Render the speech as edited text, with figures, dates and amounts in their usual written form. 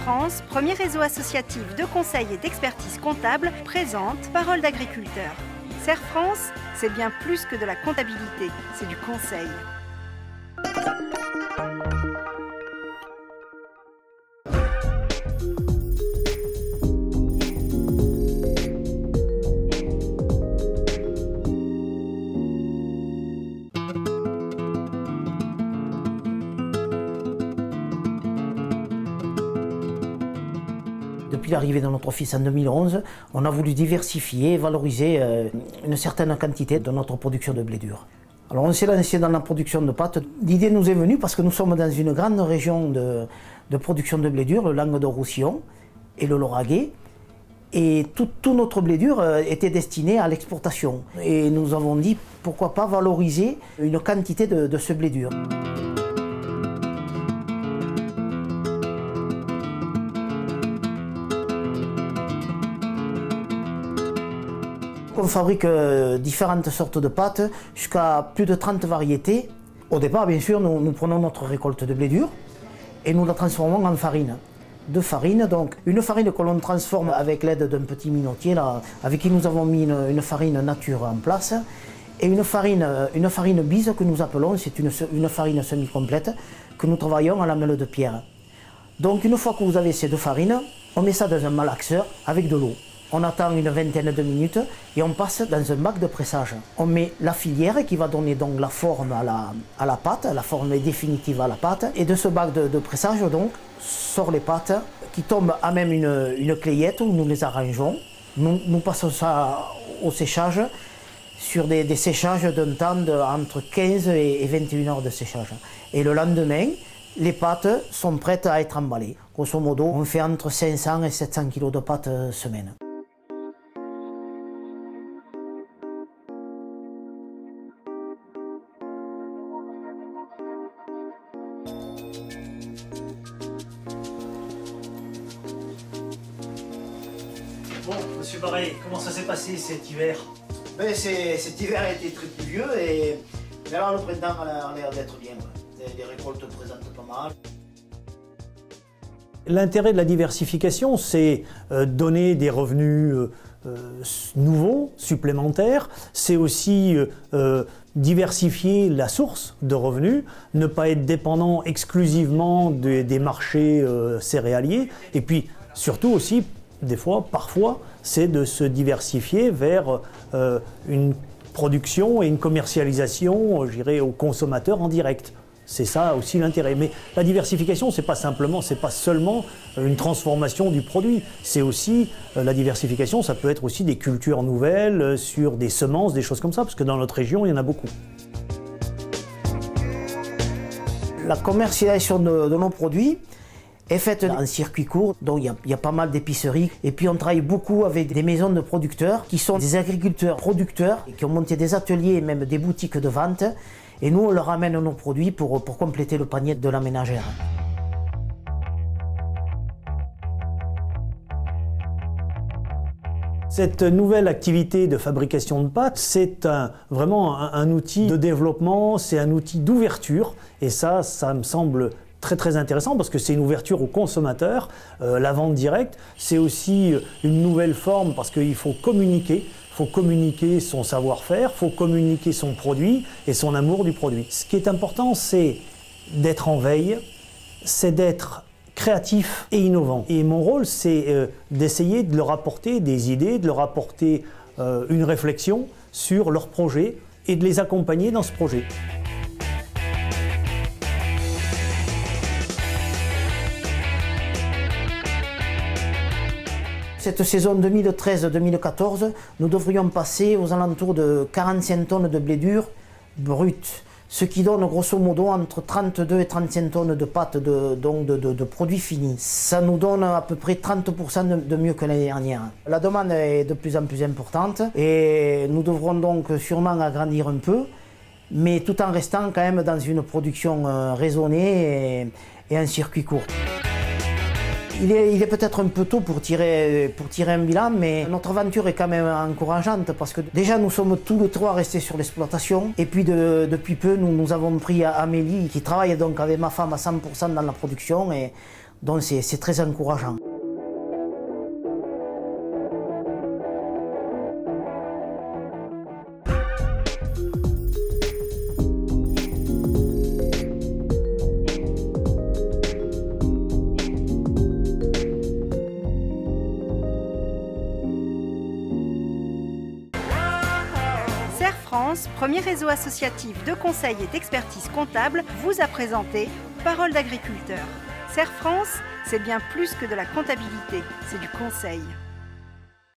France, premier réseau associatif de conseil et d'expertise comptable, présente Parole d'agriculteur. Serre France, c'est bien plus que de la comptabilité, c'est du conseil. Depuis l'arrivée de notre office en 2011, on a voulu diversifier et valoriser une certaine quantité de notre production de blé dur. Alors on s'est lancé dans la production de pâtes. L'idée nous est venue parce que nous sommes dans une grande région de production de blé dur, le Languedoc-Roussillon et le Lauragais. Et tout notre blé dur était destiné à l'exportation. Et nous avons dit pourquoi pas valoriser une quantité de ce blé dur. On fabrique différentes sortes de pâtes, jusqu'à plus de 30 variétés. Au départ, bien sûr, nous prenons notre récolte de blé dur et nous la transformons en farine. De farine, donc une farine que l'on transforme avec l'aide d'un petit minotier, là, avec qui nous avons mis une farine nature en place, et une farine bise que nous appelons, c'est une farine semi-complète, que nous travaillons à la meule de pierre. Donc une fois que vous avez ces deux farines, on met ça dans un malaxeur avec de l'eau. On attend une vingtaine de minutes et on passe dans un bac de pressage. On met la filière qui va donner donc la forme à la pâte, la forme définitive à la pâte. Et de ce bac de pressage donc sort les pâtes qui tombent à même une clayette où nous les arrangeons. Nous passons ça au séchage sur des séchages d'un temps entre 15 et 21 heures de séchage. Et le lendemain, les pâtes sont prêtes à être emballées. Grosso modo, on fait entre 500 et 700 kg de pâtes semaine. Bon, monsieur Barré, comment ça s'est passé cet hiver? Ben, cet hiver a été très pluvieux et là le printemps a l'air d'être bien. Les récoltes présentent pas mal. L'intérêt de la diversification, c'est donner des revenus nouveaux, supplémentaires. C'est aussi diversifier la source de revenus, ne pas être dépendant exclusivement des marchés céréaliers. Et puis surtout aussi, parfois, c'est de se diversifier vers une production et une commercialisation, je dirais, aux consommateurs en direct. C'est ça aussi l'intérêt. Mais la diversification, c'est pas seulement une transformation du produit. C'est aussi, la diversification, ça peut être aussi des cultures nouvelles, sur des semences, des choses comme ça, parce que dans notre région, il y en a beaucoup. La commercialisation de nos produits est faite en circuit court, donc il y a pas mal d'épiceries. Et puis on travaille beaucoup avec des maisons de producteurs qui sont des agriculteurs producteurs et qui ont monté des ateliers et même des boutiques de vente. Et nous, on leur amène nos produits pour compléter le panier de la ménagère. Cette nouvelle activité de fabrication de pâtes, c'est vraiment un outil de développement, c'est un outil d'ouverture. Et ça me semble très intéressant parce que c'est une ouverture aux consommateurs. La vente directe, c'est aussi une nouvelle forme parce qu'il faut communiquer. Il faut communiquer son savoir-faire, il faut communiquer son produit et son amour du produit. Ce qui est important, c'est d'être en veille, c'est d'être créatif et innovant. Et mon rôle, c'est d'essayer de leur apporter des idées, de leur apporter une réflexion sur leur projet et de les accompagner dans ce projet. Cette saison 2013-2014, nous devrions passer aux alentours de 45 tonnes de blé dur brut, ce qui donne grosso modo entre 32 et 35 tonnes de pâtes de produits finis. Ça nous donne à peu près 30% de mieux que l'année dernière. La demande est de plus en plus importante et nous devrons donc sûrement agrandir un peu, mais tout en restant quand même dans une production raisonnée et un circuit court. Il est peut-être un peu tôt pour tirer un bilan, mais notre aventure est quand même encourageante parce que déjà nous sommes tous les trois restés sur l'exploitation et puis depuis peu nous avons pris Amélie qui travaille donc avec ma femme à 100% dans la production et Donc c'est très encourageant. Serre France, premier réseau associatif de conseil et d'expertise comptable, vous a présenté Parole d'agriculteur. Serre France, c'est bien plus que de la comptabilité, c'est du conseil.